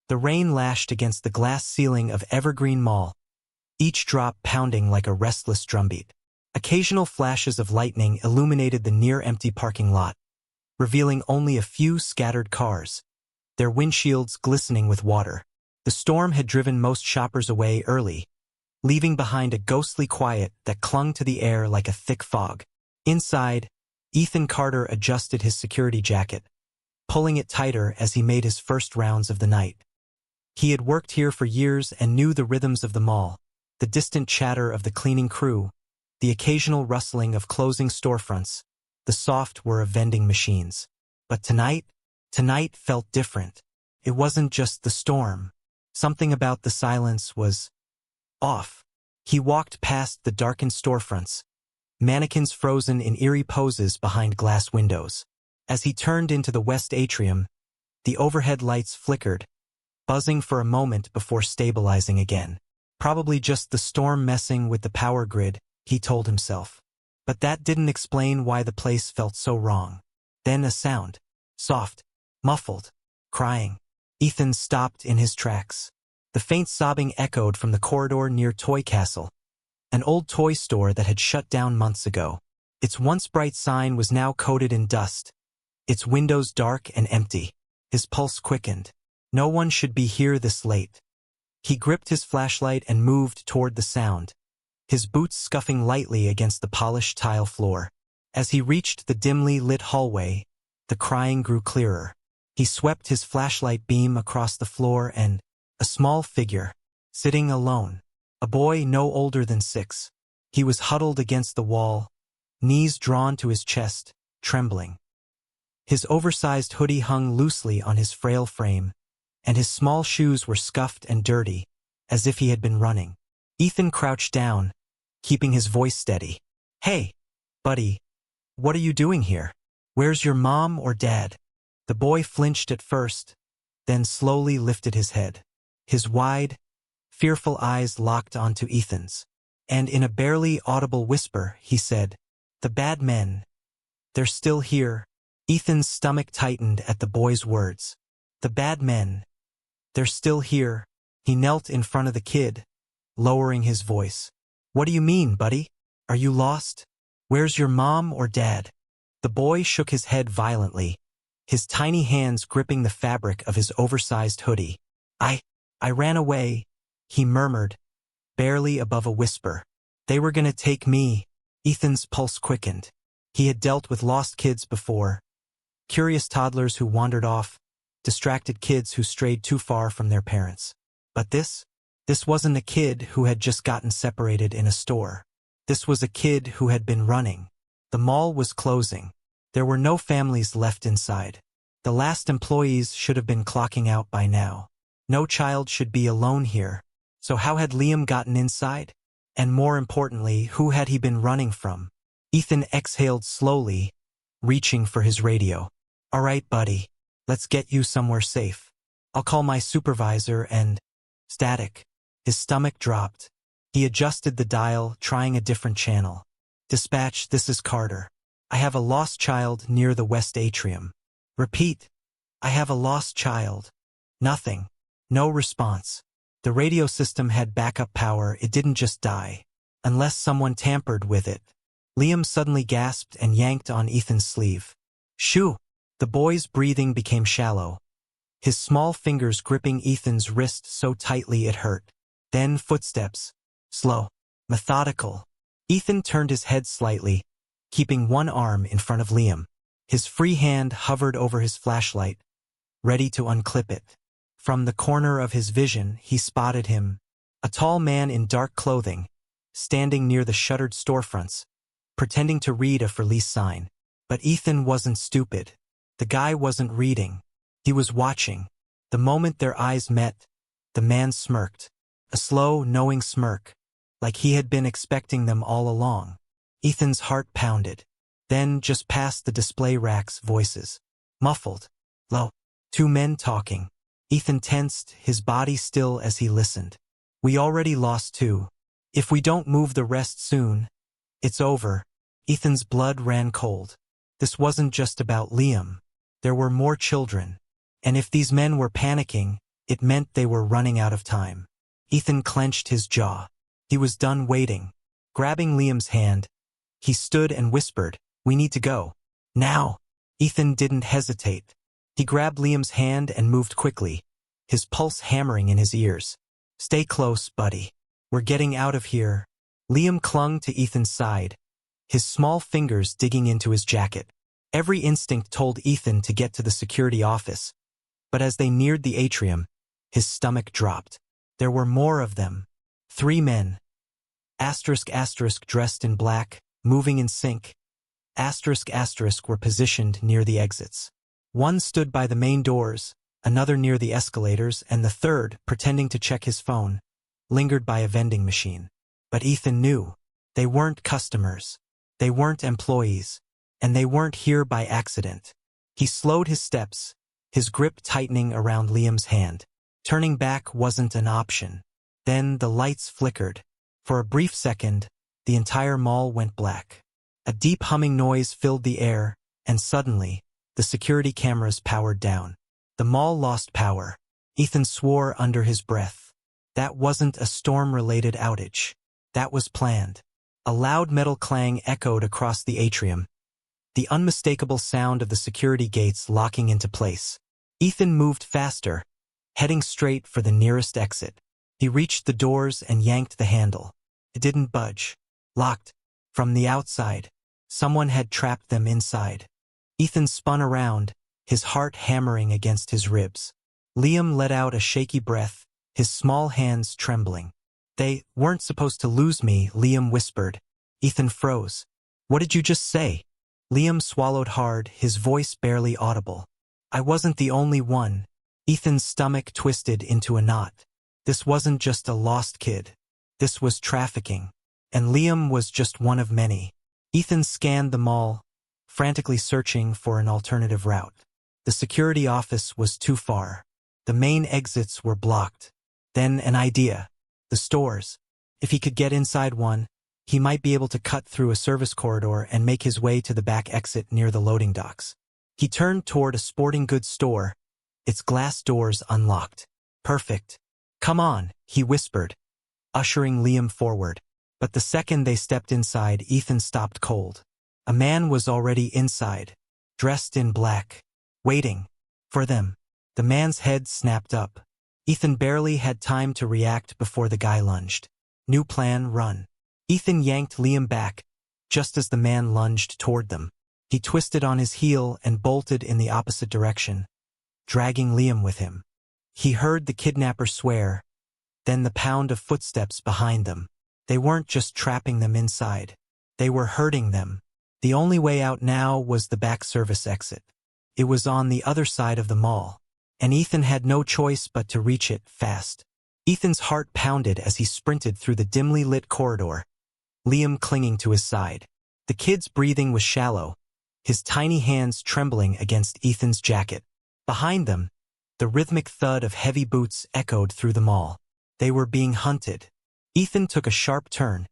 The rain lashed against the glass ceiling of Evergreen Mall, each drop pounding like a restless drumbeat. Occasional flashes of lightning illuminated the near-empty parking lot, revealing only a few scattered cars, their windshields glistening with water. The storm had driven most shoppers away early, leaving behind a ghostly quiet that clung to the air like a thick fog. Inside, Ethan Carter adjusted his security jacket, pulling it tighter as he made his first rounds of the night. He had worked here for years and knew the rhythms of the mall, the distant chatter of the cleaning crew, the occasional rustling of closing storefronts, the soft whir of vending machines. But tonight felt different. It wasn't just the storm. Something about the silence was off. He walked past the darkened storefronts, mannequins frozen in eerie poses behind glass windows. As he turned into the west atrium, the overhead lights flickered, buzzing for a moment before stabilizing again. Probably just the storm messing with the power grid, he told himself. But that didn't explain why the place felt so wrong. Then a sound. Soft, muffled, crying. Ethan stopped in his tracks. The faint sobbing echoed from the corridor near Toy Castle, an old toy store that had shut down months ago. Its once bright sign was now coated in dust, its windows dark and empty. His pulse quickened. No one should be here this late. He gripped his flashlight and moved toward the sound, his boots scuffing lightly against the polished tile floor. As he reached the dimly lit hallway, the crying grew clearer. He swept his flashlight beam across the floor and a small figure, sitting alone, a boy no older than 6. He was huddled against the wall, knees drawn to his chest, trembling. His oversized hoodie hung loosely on his frail frame, and his small shoes were scuffed and dirty, as if he had been running. Ethan crouched down, keeping his voice steady. "Hey, buddy, what are you doing here? Where's your mom or dad?" The boy flinched at first, then slowly lifted his head. His wide, fearful eyes locked onto Ethan's, and in a barely audible whisper, he said, "The bad men. They're still here." Ethan's stomach tightened at the boy's words. "The bad men. They're still here." He knelt in front of the kid, lowering his voice. "What do you mean, buddy? Are you lost? Where's your mom or dad?" The boy shook his head violently, his tiny hands gripping the fabric of his oversized hoodie. I ran away," he murmured, barely above a whisper. "They were gonna take me." Ethan's pulse quickened. He had dealt with lost kids before, curious toddlers who wandered off, distracted kids who strayed too far from their parents. But this wasn't a kid who had just gotten separated in a store. This was a kid who had been running. The mall was closing. There were no families left inside. The last employees should have been clocking out by now. No child should be alone here. So how had Liam gotten inside? And more importantly, who had he been running from? Ethan exhaled slowly, reaching for his radio. "All right, buddy. Let's get you somewhere safe. I'll call my supervisor and..." Static. His stomach dropped. He adjusted the dial, trying a different channel. "Dispatch, this is Carter. I have a lost child near the West Atrium." "Repeat. I have a lost child." Nothing. No response. The radio system had backup power. It didn't just die. Unless someone tampered with it. Liam suddenly gasped and yanked on Ethan's sleeve. "Shoo!" The boy's breathing became shallow, his small fingers gripping Ethan's wrist so tightly it hurt. Then footsteps. Slow. Methodical. Ethan turned his head slightly, keeping one arm in front of Liam. His free hand hovered over his flashlight, ready to unclip it. From the corner of his vision, he spotted him, a tall man in dark clothing, standing near the shuttered storefronts, pretending to read a for-lease sign. But Ethan wasn't stupid. The guy wasn't reading. He was watching. The moment their eyes met, the man smirked, a slow, knowing smirk, like he had been expecting them all along. Ethan's heart pounded. Then, just past the display racks, voices. Muffled. Low. 2 men talking. Ethan tensed, his body still as he listened. "We already lost 2. If we don't move the rest soon, it's over." Ethan's blood ran cold. This wasn't just about Liam. There were more children. And if these men were panicking, It meant they were running out of time. Ethan clenched his jaw. He was done waiting. Grabbing Liam's hand, he stood and whispered, "We need to go. Now." Ethan didn't hesitate. He grabbed Liam's hand and moved quickly, his pulse hammering in his ears. "Stay close, buddy. We're getting out of here." Liam clung to Ethan's side, his small fingers digging into his jacket. Every instinct told Ethan to get to the security office, but as they neared the atrium, his stomach dropped. There were more of them. 3 men. ***, dressed in black, moving in sync. ***, were positioned near the exits. One stood by the main doors, another near the escalators, and the third, pretending to check his phone, lingered by a vending machine. But Ethan knew. They weren't customers. They weren't employees. And they weren't here by accident. He slowed his steps, his grip tightening around Liam's hand. Turning back wasn't an option. Then the lights flickered. For a brief second, the entire mall went black. A deep humming noise filled the air, and suddenly, the security cameras powered down. The mall lost power. Ethan swore under his breath. That wasn't a storm-related outage. That was planned. A loud metal clang echoed across the atrium, the unmistakable sound of the security gates locking into place. Ethan moved faster, heading straight for the nearest exit. He reached the doors and yanked the handle. It didn't budge. Locked. From the outside. Someone had trapped them inside. Ethan spun around, his heart hammering against his ribs. Liam let out a shaky breath, his small hands trembling. "They weren't supposed to lose me," Liam whispered. Ethan froze. "What did you just say?" Liam swallowed hard, his voice barely audible. "I wasn't the only one." Ethan's stomach twisted into a knot. This wasn't just a lost kid. This was trafficking. And Liam was just one of many. Ethan scanned the mall, frantically searching for an alternative route. The security office was too far. The main exits were blocked. Then an idea. The stores. If he could get inside one, he might be able to cut through a service corridor and make his way to the back exit near the loading docks. He turned toward a sporting goods store, its glass doors unlocked. "Perfect. Come on," he whispered, ushering Liam forward. But the second they stepped inside, Ethan stopped cold. A man was already inside, dressed in black, waiting for them. The man's head snapped up. Ethan barely had time to react before the guy lunged. "New plan, run." Ethan yanked Liam back, just as the man lunged toward them. He twisted on his heel and bolted in the opposite direction, dragging Liam with him. He heard the kidnapper swear, then the pound of footsteps behind them. They weren't just trapping them inside. They were hurting them. The only way out now was the back service exit. It was on the other side of the mall, and Ethan had no choice but to reach it fast. Ethan's heart pounded as he sprinted through the dimly lit corridor, Liam clinging to his side. The kid's breathing was shallow, his tiny hands trembling against Ethan's jacket. Behind them, the rhythmic thud of heavy boots echoed through the mall. They were being hunted. Ethan took a sharp turn,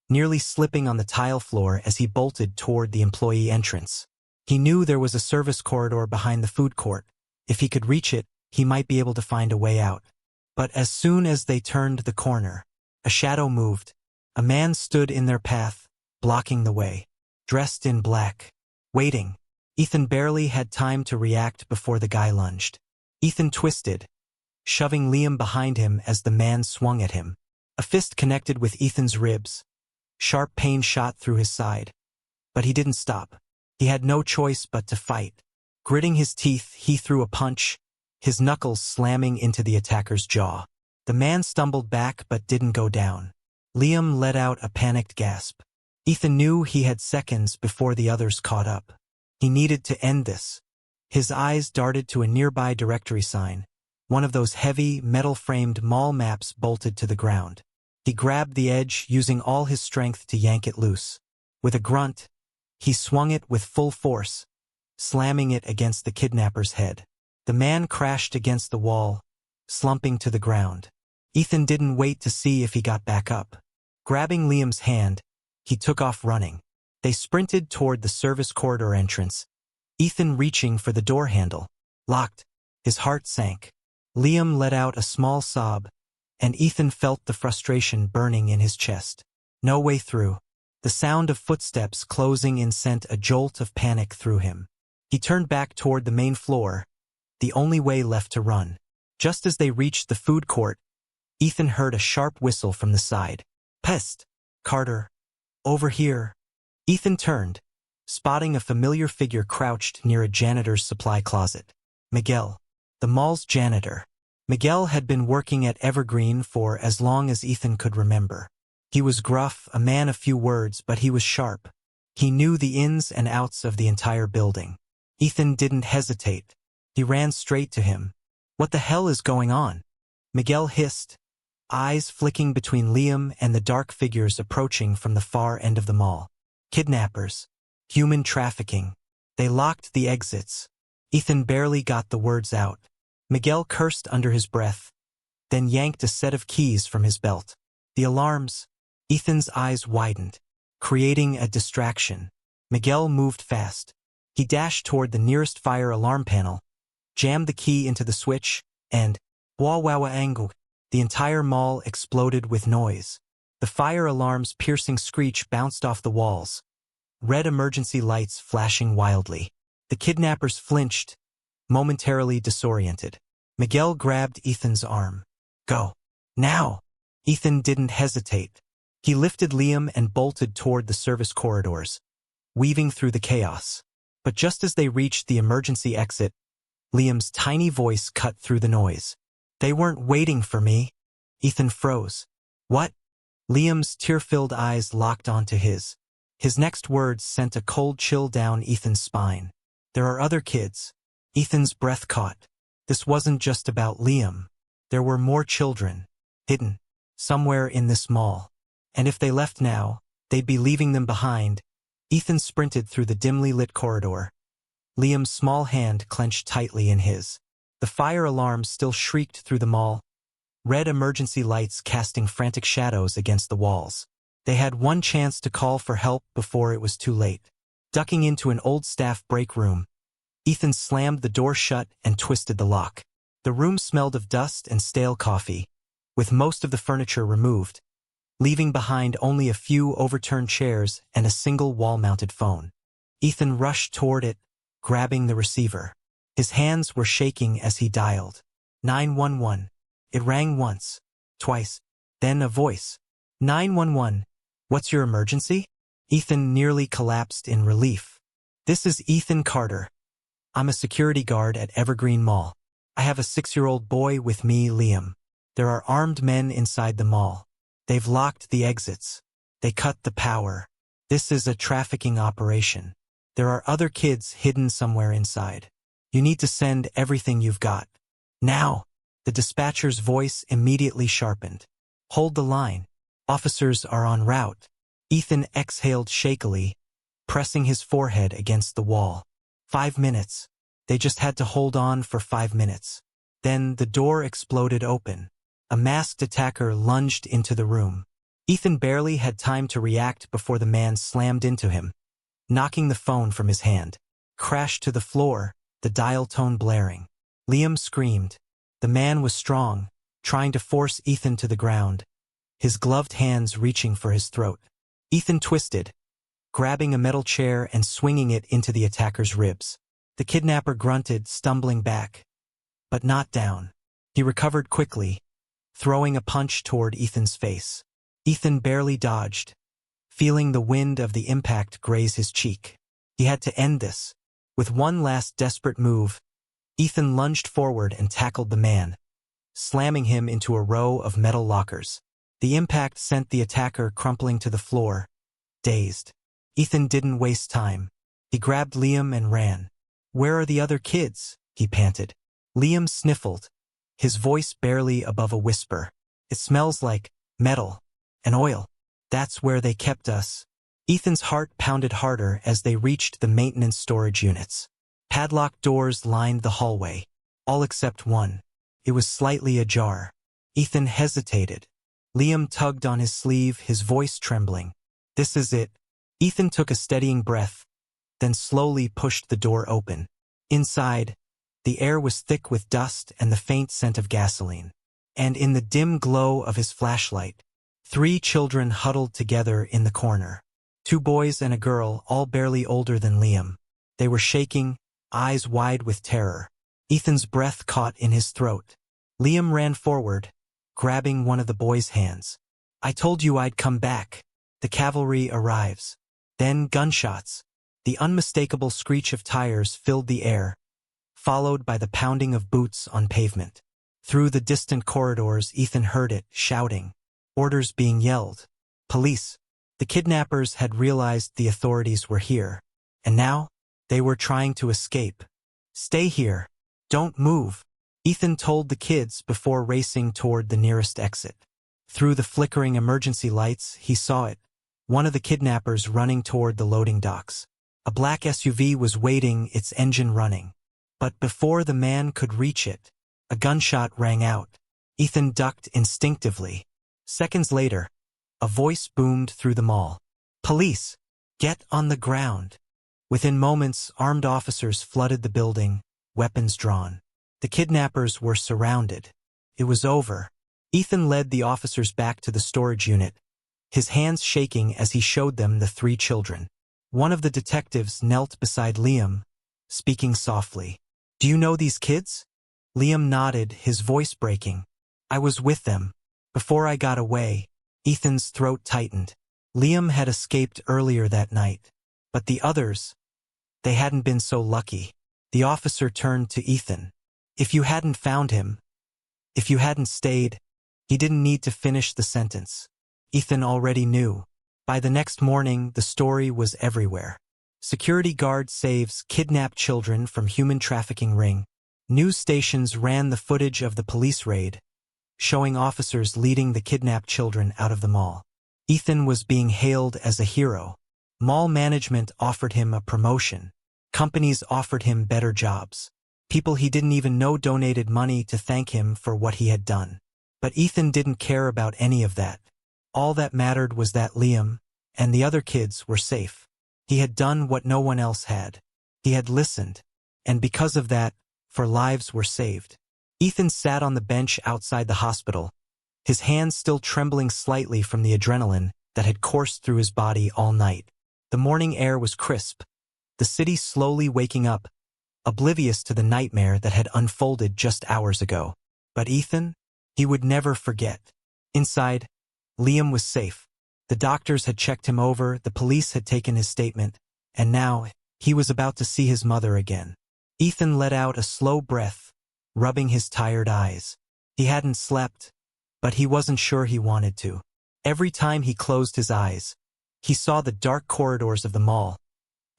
nearly slipping on the tile floor as he bolted toward the employee entrance. He knew there was a service corridor behind the food court. If he could reach it, he might be able to find a way out. But as soon as they turned the corner, a shadow moved. A man stood in their path, blocking the way, dressed in black, waiting. Ethan barely had time to react before the guy lunged. Ethan twisted, shoving Liam behind him as the man swung at him. A fist connected with Ethan's ribs. Sharp pain shot through his side. But he didn't stop. He had no choice but to fight. Gritting his teeth, he threw a punch, his knuckles slamming into the attacker's jaw. The man stumbled back but didn't go down. Liam let out a panicked gasp. Ethan knew he had seconds before the others caught up. He needed to end this. His eyes darted to a nearby directory sign, one of those heavy, metal-framed mall maps bolted to the ground. He grabbed the edge, using all his strength to yank it loose. With a grunt, he swung it with full force, slamming it against the kidnapper's head. The man crashed against the wall, slumping to the ground. Ethan didn't wait to see if he got back up. Grabbing Liam's hand, he took off running. They sprinted toward the service corridor entrance, Ethan reaching for the door handle. Locked. His heart sank. Liam let out a small sob, and Ethan felt the frustration burning in his chest. No way through. The sound of footsteps closing in sent a jolt of panic through him. He turned back toward the main floor, the only way left to run. Just as they reached the food court, Ethan heard a sharp whistle from the side. "Pest! Carter! Over here!" Ethan turned, spotting a familiar figure crouched near a janitor's supply closet. Miguel, the mall's janitor. Miguel had been working at Evergreen for as long as Ethan could remember. He was gruff, a man of few words, but he was sharp. He knew the ins and outs of the entire building. Ethan didn't hesitate. He ran straight to him. "What the hell is going on?" Miguel hissed, eyes flicking between Liam and the dark figures approaching from the far end of the mall. "Kidnappers. Human trafficking." They locked the exits. Ethan barely got the words out. Miguel cursed under his breath, then yanked a set of keys from his belt. The alarms. Ethan's eyes widened, creating a distraction. Miguel moved fast. He dashed toward the nearest fire alarm panel, jammed the key into the switch, and wawawa-angle. The entire mall exploded with noise. The fire alarm's piercing screech bounced off the walls, red emergency lights flashing wildly. The kidnappers flinched, momentarily disoriented. Miguel grabbed Ethan's arm. "Go. Now!" Ethan didn't hesitate. He lifted Liam and bolted toward the service corridors, weaving through the chaos. But just as they reached the emergency exit, Liam's tiny voice cut through the noise. "They weren't waiting for me." Ethan froze. "What?" Liam's tear-filled eyes locked onto his. His next words sent a cold chill down Ethan's spine. "There are other kids." Ethan's breath caught. This wasn't just about Liam. There were more children, hidden, somewhere in this mall. And if they left now, they'd be leaving them behind. Ethan sprinted through the dimly lit corridor. Liam's small hand clenched tightly in his. The fire alarm still shrieked through the mall, red emergency lights casting frantic shadows against the walls. They had one chance to call for help before it was too late. Ducking into an old staff break room, Ethan slammed the door shut and twisted the lock. The room smelled of dust and stale coffee, with most of the furniture removed, leaving behind only a few overturned chairs and a single wall-mounted phone. Ethan rushed toward it, grabbing the receiver. His hands were shaking as he dialed. 911. It rang once, twice, then a voice. 911. What's your emergency? Ethan nearly collapsed in relief. This is Ethan Carter. I'm a security guard at Evergreen Mall. I have a 6-year-old boy with me, Liam. There are armed men inside the mall. They've locked the exits. They cut the power. This is a trafficking operation. There are other kids hidden somewhere inside. You need to send everything you've got. Now! The dispatcher's voice immediately sharpened. Hold the line. Officers are en route. Ethan exhaled shakily, pressing his forehead against the wall. 5 minutes. They just had to hold on for 5 minutes. Then the door exploded open. A masked attacker lunged into the room. Ethan barely had time to react before the man slammed into him, knocking the phone from his hand. Crashed to the floor, the dial tone blaring. Liam screamed. The man was strong, trying to force Ethan to the ground, his gloved hands reaching for his throat. Ethan twisted, grabbing a metal chair and swinging it into the attacker's ribs. The kidnapper grunted, stumbling back, but not down. He recovered quickly, throwing a punch toward Ethan's face. Ethan barely dodged, feeling the wind of the impact graze his cheek. He had to end this. With one last desperate move, Ethan lunged forward and tackled the man, slamming him into a row of metal lockers. The impact sent the attacker crumpling to the floor, dazed. Ethan didn't waste time. He grabbed Liam and ran. "Where are the other kids?" he panted. Liam sniffled, his voice barely above a whisper. "It smells like metal and oil. That's where they kept us." Ethan's heart pounded harder as they reached the maintenance storage units. Padlocked doors lined the hallway, all except one. It was slightly ajar. Ethan hesitated. Liam tugged on his sleeve, his voice trembling. "This is it." Ethan took a steadying breath, then slowly pushed the door open. Inside, The air was thick with dust and the faint scent of gasoline. And in the dim glow of his flashlight, 3 children huddled together in the corner. 2 boys and a girl, all barely older than Liam. They were shaking, eyes wide with terror. Ethan's breath caught in his throat. Liam ran forward, grabbing one of the boys' hands. "I told you I'd come back." The cavalry arrives. Then gunshots. The unmistakable screech of tires filled the air, followed by the pounding of boots on pavement. Through the distant corridors, Ethan heard it, shouting. Orders being yelled. Police. The kidnappers had realized the authorities were here. And now, they were trying to escape. "Stay here. Don't move," Ethan told the kids before racing toward the nearest exit. Through the flickering emergency lights, he saw it. One of the kidnappers running toward the loading docks. A black SUV was waiting, its engine running. But before the man could reach it, a gunshot rang out. Ethan ducked instinctively. Seconds later, a voice boomed through the mall. "Police! Get on the ground!" Within moments, armed officers flooded the building, weapons drawn. The kidnappers were surrounded. It was over. Ethan led the officers back to the storage unit, his hands shaking as he showed them the 3 children. One of the detectives knelt beside Liam, speaking softly. "Do you know these kids?" Liam nodded, his voice breaking. "I was with them. Before I got away." Ethan's throat tightened. Liam had escaped earlier that night. But the others, they hadn't been so lucky. The officer turned to Ethan. "If you hadn't found him, if you hadn't stayed," he didn't need to finish the sentence. Ethan already knew. By the next morning, the story was everywhere. Security guard saves kidnapped children from human trafficking ring. News stations ran the footage of the police raid, showing officers leading the kidnapped children out of the mall. Ethan was being hailed as a hero. Mall management offered him a promotion. Companies offered him better jobs. People he didn't even know donated money to thank him for what he had done. But Ethan didn't care about any of that. All that mattered was that Liam and the other kids were safe. He had done what no one else had. He had listened. And because of that, 4 lives were saved. Ethan sat on the bench outside the hospital, his hands still trembling slightly from the adrenaline that had coursed through his body all night. The morning air was crisp, the city slowly waking up, oblivious to the nightmare that had unfolded just hours ago. But Ethan? He would never forget. Inside, Liam was safe. The doctors had checked him over, the police had taken his statement, and now he was about to see his mother again. Ethan let out a slow breath, rubbing his tired eyes. He hadn't slept, but he wasn't sure he wanted to. Every time he closed his eyes, he saw the dark corridors of the mall,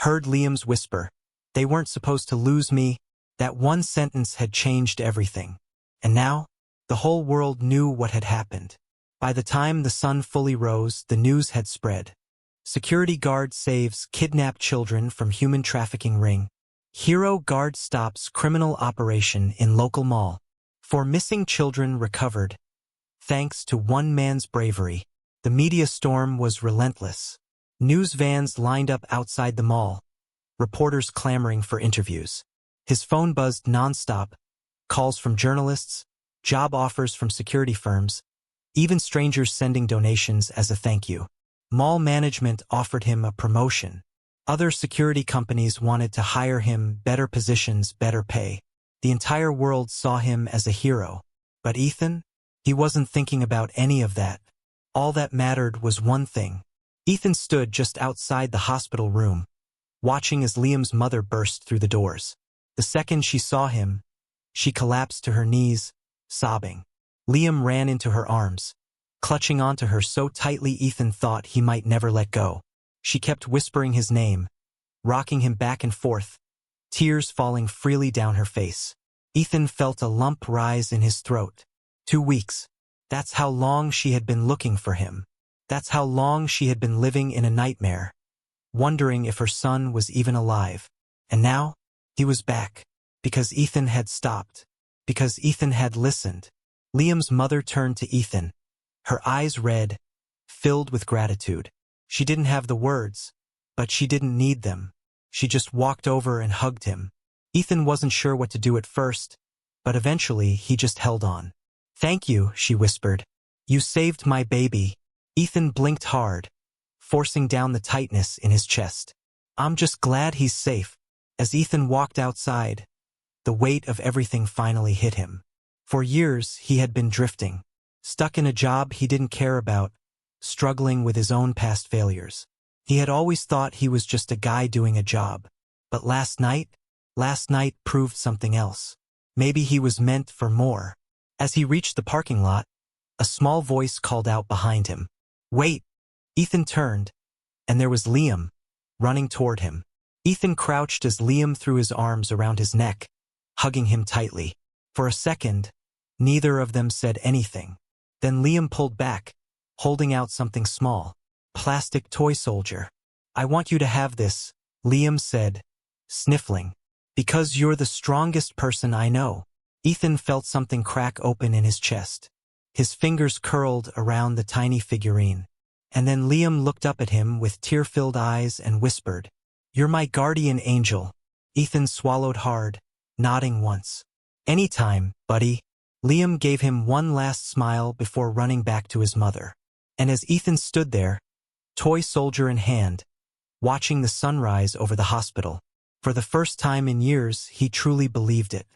heard Liam's whisper, "They weren't supposed to lose me." That one sentence had changed everything. And now, the whole world knew what had happened. By the time the sun fully rose, the news had spread. Security guard saves kidnapped children from human trafficking ring. Hero guard stops criminal operation in local mall. 4 missing children recovered. Thanks to one man's bravery, the media storm was relentless. News vans lined up outside the mall, reporters clamoring for interviews. His phone buzzed nonstop, calls from journalists, job offers from security firms, even strangers sending donations as a thank you. Mall management offered him a promotion. Other security companies wanted to hire him, better positions, better pay. The entire world saw him as a hero. But Ethan? He wasn't thinking about any of that. All that mattered was one thing. Ethan stood just outside the hospital room, watching as Liam's mother burst through the doors. The second she saw him, she collapsed to her knees, sobbing. Liam ran into her arms, clutching onto her so tightly Ethan thought he might never let go. She kept whispering his name, rocking him back and forth, tears falling freely down her face. Ethan felt a lump rise in his throat. 2 weeks. That's how long she had been looking for him. That's how long she had been living in a nightmare, wondering if her son was even alive. And now, he was back. Because Ethan had stopped. Because Ethan had listened. Liam's mother turned to Ethan, her eyes red, filled with gratitude. She didn't have the words, but she didn't need them. She just walked over and hugged him. Ethan wasn't sure what to do at first, but eventually he just held on. "Thank you," she whispered. "You saved my baby." Ethan blinked hard, forcing down the tightness in his chest. "I'm just glad he's safe." As Ethan walked outside, the weight of everything finally hit him. For years, he had been drifting, stuck in a job he didn't care about, struggling with his own past failures. He had always thought he was just a guy doing a job. But last night proved something else. Maybe he was meant for more. As he reached the parking lot, a small voice called out behind him. "Wait!" Ethan turned, and there was Liam, running toward him. Ethan crouched as Liam threw his arms around his neck, hugging him tightly. For a second, neither of them said anything. Then Liam pulled back, holding out something small. "Plastic toy soldier. I want you to have this," Liam said, sniffling. "Because you're the strongest person I know." Ethan felt something crack open in his chest. His fingers curled around the tiny figurine. And then Liam looked up at him with tear-filled eyes and whispered, "You're my guardian angel." Ethan swallowed hard, nodding once. "Anytime, buddy." Liam gave him one last smile before running back to his mother. And as Ethan stood there, toy soldier in hand, watching the sunrise over the hospital, for the first time in years he truly believed it.